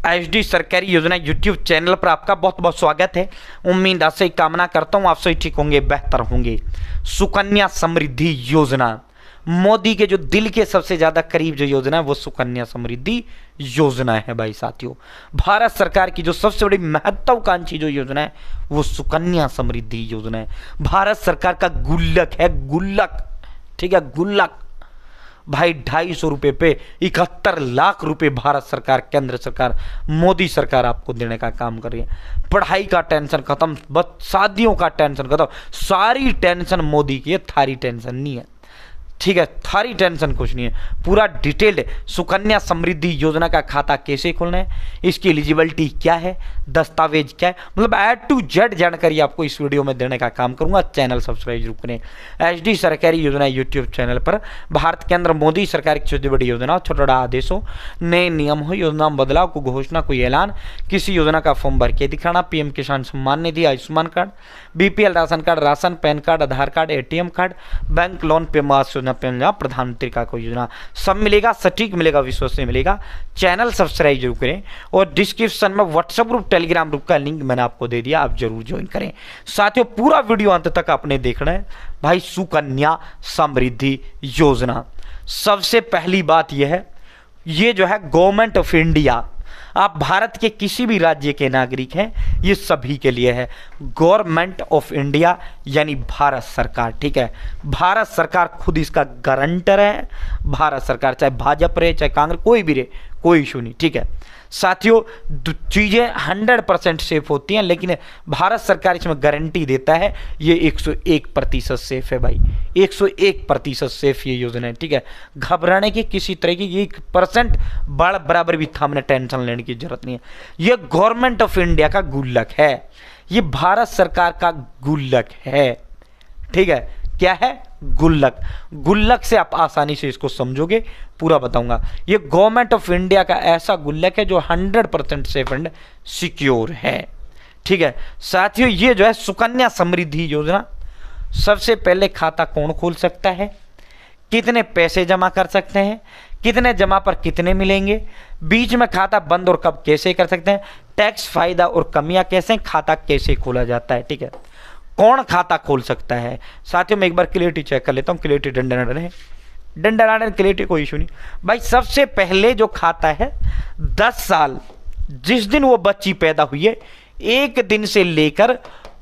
HD सरकारी योजना YouTube channel पर आपका बहुत बहुत स्वागत है। उम्मीद आशा कामना करता हूँ आप सभी ठीक होंगे, बेहतर होंगे। सुकन्या समृद्धि योजना मोदी के जो दिल के सबसे ज़्यादा करीब जो योजना है वो सुकन्या समृद्धि योजना है भाई साथियों। भारत सरकार की जो सबसे बड़ी महत्वाकांक्षी जो योजना है वो सुकन्या समृद्धि योजना है। भारत सरकार का गुल्लक है, गुल्लक, ठीक है, गुल्लक भाई 250 रुपये पे 71 लाख रुपए भारत सरकार, केंद्र सरकार, मोदी सरकार आपको देने का काम कर रही है। पढ़ाई का टेंशन खत्म, बस शादियों का टेंशन खत्म, सारी टेंशन मोदी की है, थारी टेंशन नहीं है, ठीक है, थारी टेंशन कुछ नहीं है। पूरा डिटेल्ड सुकन्या समृद्धि योजना का खाता कैसे खोलना है, इसकी एलिजिबिलिटी क्या है, दस्तावेज क्या है, मतलब A to Z जानकारी आपको इस वीडियो में देने का काम करूंगा। चैनल सब्सक्राइब जरूर करें। एचडी सरकारी योजना यूट्यूब चैनल पर भारत के अंदर मोदी सरकार की छोटी बड़ी योजना, छोटा बड़ा आदेश हो, नए नियम हो, योजना में बदलाव, को घोषणा, कोई ऐलान, किसी योजना का फॉर्म भर के दिखाना, PM Kisan Samman Nidhi, Ayushman card, BPL ration card, ration, PAN card, Aadhaar card, ATM card, bank loan पे मास योजना, प्रधानमंत्री का कोई योजना, सब मिलेगा, सटीक मिलेगा, विश्वसनीय मिलेगा। चैनल सब्सक्राइब जरूर करें और डिस्क्रिप्शन में व्हाट्सएप ग्रुप, टेलीग्राम ग्रुप का लिंक मैंने आपको दे दिया, आप जरूर ज्वाइन करें। साथियों पूरा वीडियो अंत तक आपने देखना है भाई। सुकन्या समृद्धि योजना, सबसे पहली बात यह है, ये जो है गवर्नमेंट ऑफ इंडिया, आप भारत के किसी भी राज्य के नागरिक हैं, ये सभी के लिए है। गवर्नमेंट ऑफ इंडिया यानी भारत सरकार, ठीक है, भारत सरकार खुद इसका गारंटर है। भारत सरकार चाहे भाजपा रहे चाहे कांग्रेस, कोई भी रहे, कोई इशू नहीं, ठीक है। साथियों चीज़ें 100% सेफ होती हैं, लेकिन भारत सरकार इसमें गारंटी देता है ये 101% सेफ है भाई, 101% सेफ ये योजना है, ठीक है। घबराने की किसी तरह की 1% बराबर भी था, हमने टेंशन लेने की जरूरत नहीं है। ये गवर्नमेंट ऑफ इंडिया का गुल्लक है, ये भारत सरकार का गुल्लक है, ठीक है। क्या है? गुल्लक। गुल्लक से आप आसानी से इसको समझोगे, पूरा बताऊंगा। ये गवर्नमेंट ऑफ इंडिया का ऐसा गुल्लक है जो 100% सेफ एंड सिक्योर है, ठीक है। साथियों ये जो है सुकन्या समृद्धि योजना, सबसे पहले खाता कौन खोल सकता है, कितने पैसे जमा कर सकते हैं, कितने जमा पर कितने मिलेंगे, बीच में खाता बंद और कब कैसे कर सकते हैं, टैक्स फायदा और कमियां कैसे, खाता कैसे खोला जाता है, ठीक है। कौन खाता खोल सकता है? साथियों मैं एक बार क्लियरिटी चेक कर लेता हूँ। क्लियरिटी डंडन है, डंडन क्लियरिटी कोई इशू नहीं भाई। सबसे पहले जो खाता है 10 साल, जिस दिन वो बच्ची पैदा हुई है, एक दिन से लेकर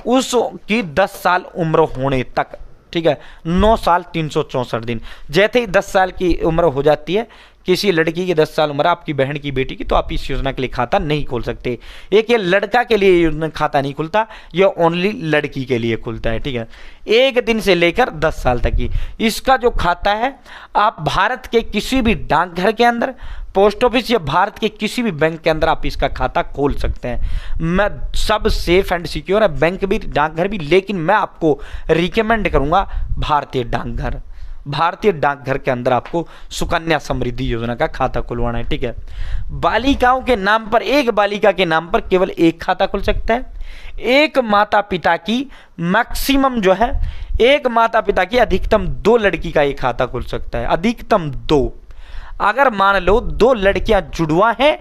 उसकी 10 साल उम्र होने तक, ठीक है, 9 साल 364 दिन। जैसे ही 10 साल की उम्र हो जाती है, किसी लड़की की 10 साल उम्र, आपकी बहन की, बेटी की, तो आप इस योजना के लिए खाता नहीं खोल सकते। एक ये लड़का के लिए योजना खाता नहीं खुलता, ये ओनली लड़की के लिए खुलता है, ठीक है। एक दिन से लेकर 10 साल तक की इसका जो खाता है, आप भारत के किसी भी डाकघर के अंदर, पोस्ट ऑफिस या भारत के किसी भी बैंक के अंदर आप इसका खाता खोल सकते हैं। मैं सब सेफ एंड सिक्योर है, बैंक भी डाकघर भी, लेकिन मैं आपको रिकमेंड करूंगा भारतीय डाकघर। भारतीय डाकघर के अंदर आपको सुकन्या समृद्धि योजना का खाता खुलवाना है, ठीक है। बालिकाओं के नाम पर, एक बालिका के नाम पर केवल एक खाता खुल सकता है। एक माता पिता की मैक्सिमम जो है, एक माता पिता की अधिकतम 2 लड़की का एक खाता खुल सकता है, अधिकतम 2। अगर मान लो 2 लड़कियां जुड़वा हैं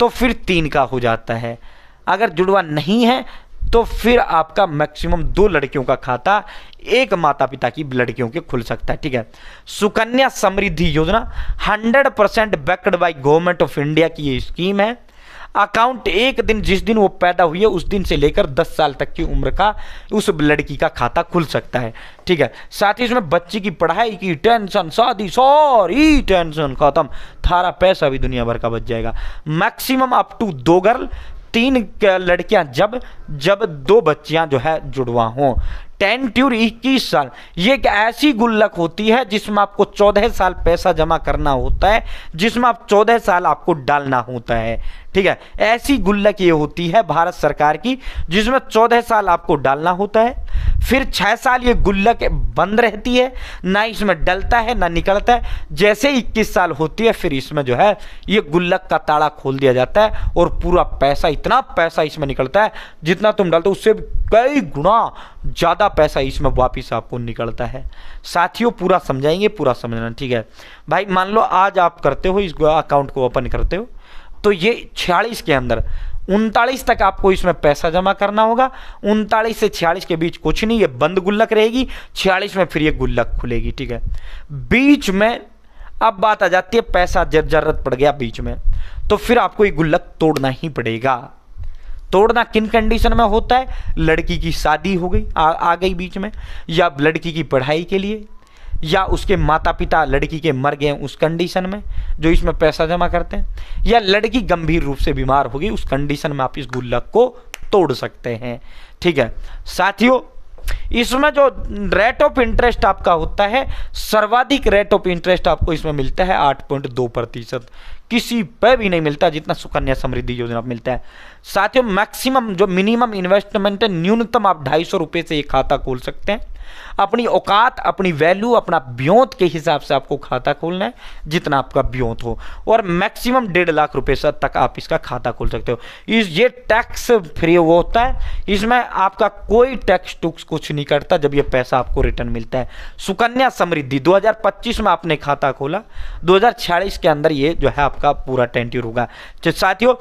तो फिर 3 का हो जाता है। अगर जुड़वा नहीं है तो फिर आपका मैक्सिमम 2 लड़कियों का खाता एक माता पिता की लड़कियों के खुल सकता है, ठीक है। सुकन्या समृद्धि योजना 100% backed by government of India की ये स्कीम है। अकाउंट एक दिन, जिस दिन वो पैदा हुई है उस दिन से लेकर 10 साल तक की उम्र का उस लड़की का खाता खुल सकता है, ठीक है। साथ ही इसमें बच्ची की पढ़ाई की टेंशन, शादी, सारी टेंशन खत्म, थारा पैसा भी दुनिया भर का बच जाएगा। मैक्सिमम अप टू 2 गर्ल, 3 लड़कियां, जब 2 बच्चियां जो है जुड़वा हों। 10 टू 21 साल, ये एक ऐसी गुल्लक होती है जिसमें आपको 14 साल पैसा जमा करना होता है, जिसमें आप 14 साल आपको डालना होता है, ठीक है। ऐसी गुल्लक ये होती है भारत सरकार की, जिसमें 14 साल आपको डालना होता है, फिर 6 साल ये गुल्लक बंद रहती है, ना इसमें डलता है ना निकलता है। जैसे 21 साल होती है फिर इसमें जो है ये गुल्लक का ताला खोल दिया जाता है और पूरा पैसा, इतना पैसा इसमें निकलता है जितना तुम डालते हो उससे कई गुना ज़्यादा पैसा इसमें वापिस आपको निकलता है। साथियों पूरा समझाएंगे, पूरा समझना, ठीक है भाई। मान लो आज आप करते हो, इस अकाउंट को ओपन करते हो, तो ये 46 के अंदर 39 तक आपको इसमें पैसा जमा करना होगा। 39 से 46 के बीच कुछ नहीं, ये बंद गुल्लक रहेगी। 46 में फिर ये गुल्लक खुलेगी, ठीक है। बीच में अब बात आ जाती है पैसा जरूरत पड़ गया बीच में, तो फिर आपको ये गुल्लक तोड़ना ही पड़ेगा। तोड़ना किन कंडीशन में होता है? लड़की की शादी हो गई, आ गई बीच में, या लड़की की पढ़ाई के लिए, या उसके माता पिता लड़की के मर गए उस कंडीशन में जो इसमें पैसा जमा करते हैं, या लड़की गंभीर रूप से बीमार हो गई, उस कंडीशन में आप इस गुल्लक को तोड़ सकते हैं, ठीक है। साथियों, इसमें जो रेट ऑफ इंटरेस्ट आपका होता है, सर्वाधिक रेट ऑफ इंटरेस्ट आपको इसमें मिलता है 8.2%। किसी पे भी नहीं मिलता जितना सुकन्या समृद्धि योजना में मिलता है। साथियों, मैक्सिमम जो मिनिमम इन्वेस्टमेंट है, न्यूनतम आप 250 रुपये से ये खाता खोल सकते हैं। अपनी औकात, अपनी वैल्यू, अपना ब्योंत के हिसाब से आपको खाता खोलना है, जितना आपका ब्योंत हो, और मैक्सिमम 1.5 लाख रुपए तक आप इसका खाता खोल सकते हो। ये टैक्स फ्री वो होता है, इसमें आपका कोई टैक्स टुक्स कुछ नहीं करता जब ये पैसा आपको रिटर्न मिलता है। सुकन्या समृद्धि 2025 में आपने खाता खोला, 2046 के अंदर ये जो है आपका पूरा टेंट्यूर होगा। तो साथियों,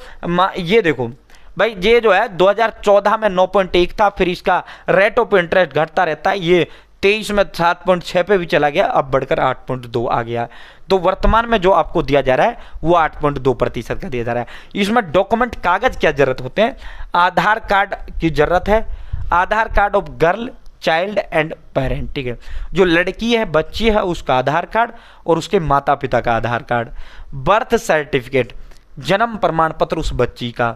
ये देखो भाई, ये जो है 2014 में 9.1 था, फिर इसका रेट ऑफ इंटरेस्ट घटता रहता है, ये 23 में 7.6 पे भी चला गया, अब बढ़कर 8.2 आ गया। तो वर्तमान में जो आपको दिया जा रहा है वो 8.2% का दिया जा रहा है। इसमें डॉक्यूमेंट कागज क्या जरूरत होते हैं? आधार कार्ड की जरूरत है, Aadhaar card of girl child and parent, ठीक है। जो लड़की है, बच्ची है, उसका आधार कार्ड और उसके माता पिता का आधार कार्ड, बर्थ सर्टिफिकेट, जन्म प्रमाण पत्र उस बच्ची का,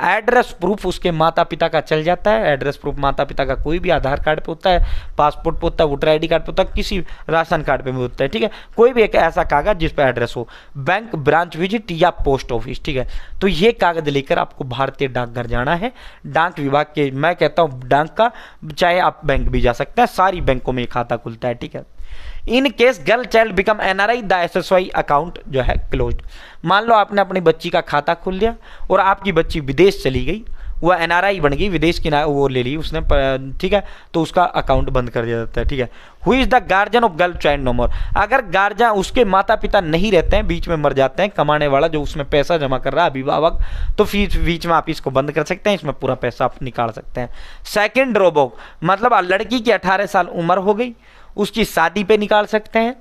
एड्रेस प्रूफ उसके माता पिता का चल जाता है। एड्रेस प्रूफ माता पिता का कोई भी आधार कार्ड पे होता है, पासपोर्ट पे होता है, वोटर आईडी कार्ड पे होता है, किसी राशन कार्ड पे भी होता है, ठीक है। कोई भी एक ऐसा कागज जिस पे एड्रेस हो, बैंक ब्रांच विजिट या पोस्ट ऑफिस, ठीक है। तो ये कागज लेकर आपको भारतीय डाकघर जाना है। डाक विभाग के, मैं कहता हूँ डाक का, चाहे आप बैंक भी जा सकते हैं, सारी बैंकों में खाता खुलता है, ठीक है। In case girl child become NRI the SSY account जो है क्लोज्ड। मान लो आपने अपनी बच्ची का खाता खोल लिया और आपकी बच्ची विदेश चली गई, वह एनआरआई बन गई, विदेश की ना वो ले ली उसने, ठीक है, तो उसका अकाउंट बंद कर दिया जाता है, ठीक है। Who is the guardian of girl child no more. अगर गार्जियन, उसके माता पिता नहीं रहते हैं, बीच में मर जाते हैं, कमाने वाला जो उसमें पैसा जमा कर रहा है अभिभावक, तो फिर बीच में आप इसको बंद कर सकते हैं, इसमें पूरा पैसा आप निकाल सकते हैं। सेकेंड ड्रॉबैक, मतलब लड़की की 18 साल उम्र हो गई, उसकी शादी पे निकाल सकते हैं,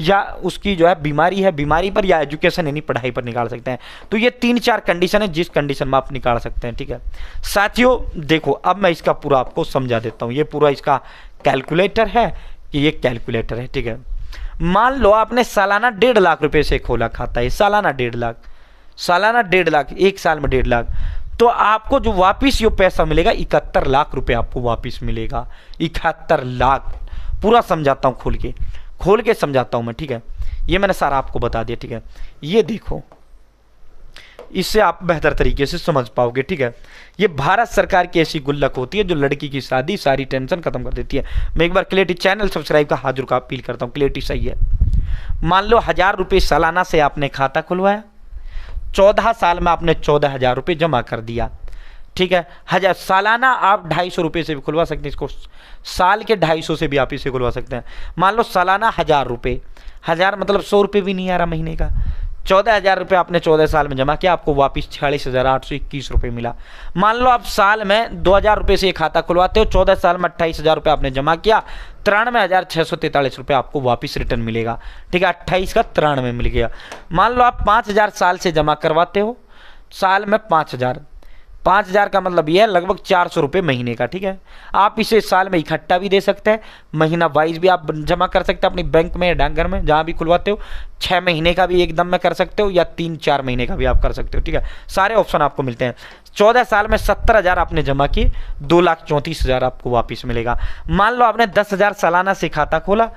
या उसकी जो है बीमारी है, बीमारी पर, या एजुकेशन यानी पढ़ाई पर निकाल सकते हैं। तो ये 3-4 कंडीशन है जिस कंडीशन में आप निकाल सकते हैं, ठीक है। साथियों देखो, अब मैं इसका पूरा आपको समझा देता हूँ। ये पूरा इसका कैलकुलेटर है कि ये कैलकुलेटर है, ठीक है। मान लो आपने सालाना 1.5 लाख रुपए से खोला खाता है, सालाना 1.5 लाख, सालाना 1.5 लाख, एक साल में 1.5 लाख, तो आपको जो वापिस ये पैसा मिलेगा 71 लाख रुपए आपको वापिस मिलेगा। 71 लाख, पूरा समझाता हूँ, खोल के समझाता हूँ मैं, ठीक है। ये मैंने सारा आपको बता दिया, ठीक है। ये देखो, इससे आप बेहतर तरीके से समझ पाओगे, ठीक है। ये भारत सरकार की ऐसी गुल्लक होती है जो लड़की की शादी, सारी टेंशन खत्म कर देती है। मैं एक बार क्लियरिटी चैनल सब्सक्राइब का हाथ का अपील करता हूँ, क्लियरिटी सही है। मान लो 1000 रुपये सालाना से आपने खाता खुलवाया, 14 साल में आपने 14,000 रुपये जमा कर दिया, ठीक है। 1000 सालाना आप 250 रुपये से भी खुलवा सकते हैं इसको, साल के 250 से भी आप इसे खुलवा सकते हैं। मान लो सालाना 1000 रुपये, 1000 मतलब 100 रुपये भी नहीं आ रहा महीने का, 14,000 रुपये आपने 14 साल में जमा किया, आपको वापिस 46,821 रुपये मिला। मान लो आप साल में 2,000 रुपये से ये खाता खुलवाते हो, 14 साल में 28,000 रुपये आपने जमा किया, 93,643 रुपये आपको वापिस रिटर्न मिलेगा, ठीक है। 28 का 93 मिल गया। मान लो आप 5,000 साल से जमा करवाते हो, साल में 5,000 का मतलब ये है लगभग 400 रुपये महीने का, ठीक है। आप इसे साल में इकट्ठा भी दे सकते हैं, महीना वाइज भी आप जमा कर सकते हैं अपनी बैंक में या डाकघर में, जहाँ भी खुलवाते हो। 6 महीने का भी एकदम में कर सकते हो, या 3-4 महीने का भी आप कर सकते हो, ठीक है। सारे ऑप्शन आपको मिलते हैं। 14 साल में 70,000 आपने जमा किए, 2,34,000 आपको वापिस मिलेगा। मान लो आपने 10,000 सालाना से खाता खोला,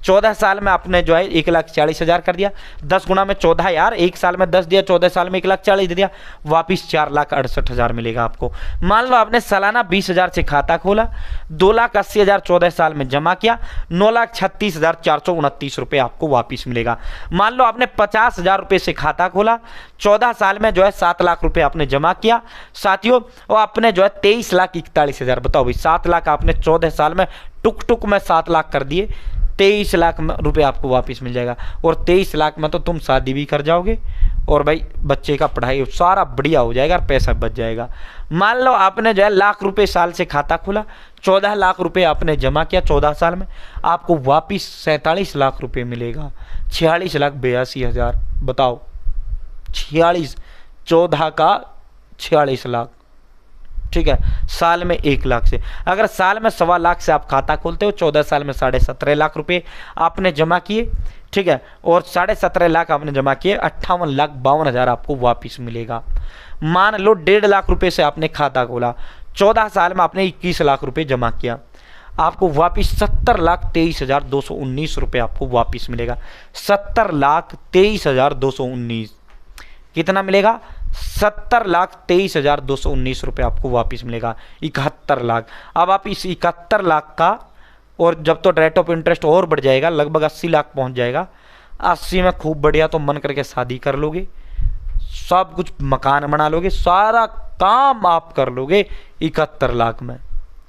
14 साल में आपने जो है 1,40,000 कर दिया, 10 गुना में 14 यार, एक साल में 10 दिया, 14 साल में 1,40,000 दे दिया, वापिस 4,68,000 मिलेगा आपको। मान लो आपने सालाना 20,000 से खाता खोला, 2,80,000 14 साल में जमा किया, 9,36,429 रुपये आपको वापिस मिलेगा। मान लो आपने 50,000 रुपये से खाता खोला, 14 साल में जो है 7 लाख रुपये आपने जमा किया। साथियों, वो आपने जो है 23,41,000, बताओ भाई, 7 लाख आपने 14 साल में टुक में 7 लाख कर दिए, 23 लाख रुपए आपको वापस मिल जाएगा। और 23 लाख में तो तुम शादी भी कर जाओगे और भाई बच्चे का पढ़ाई सारा बढ़िया हो जाएगा और पैसा बच जाएगा। मान लो आपने जो है लाख रुपए साल से खाता खुला, 14 लाख रुपए आपने जमा किया 14 साल में, आपको वापिस 47 लाख रुपए मिलेगा, 46,82,000। बताओ 46, 14 का 46 लाख, ठीक है, साल में 1 लाख से। अगर साल में 1.25 लाख से आप खाता खोलते हो, 14 साल में 17.5 लाख रुपए आपने जमा किए, ठीक है, और 17.5 लाख आपने जमा किए, 58,52,000 आपको वापिस मिलेगा। मान लो 1.5 लाख रुपए से आपने खाता खोला, 14 साल में आपने 21 लाख रुपए जमा किया, आपको वापिस 70,23,219 रुपये आपको वापिस मिलेगा। 70,23,219 कितना मिलेगा? 70,23,219 रुपये आपको वापिस मिलेगा। 71 लाख। अब आप इस 71 लाख का, और जब तो रेट ऑफ इंटरेस्ट और बढ़ जाएगा, लगभग 80 लाख पहुंच जाएगा। 80 में खूब बढ़िया तो मन करके शादी कर लोगे, सब कुछ मकान बना लोगे, सारा काम आप कर लोगे 71 लाख में,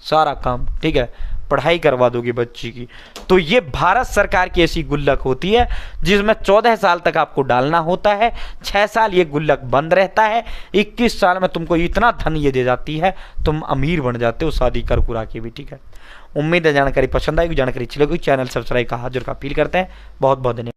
सारा काम, ठीक है, पढ़ाई करवा दोगे बच्ची की। तो ये भारत सरकार की ऐसी गुल्लक होती है जिसमें 14 साल तक आपको डालना होता है, 6 साल ये गुल्लक बंद रहता है, 21 साल में तुमको इतना धन ये दे जाती है, तुम अमीर बन जाते हो शादी कर कुरा के भी, ठीक है। उम्मीद है जानकारी पसंद आएगी, जानकारी अच्छी लगी, चैनल सब्सक्राइब का हाजिर का अपील करते हैं। बहुत बहुत धन्यवाद।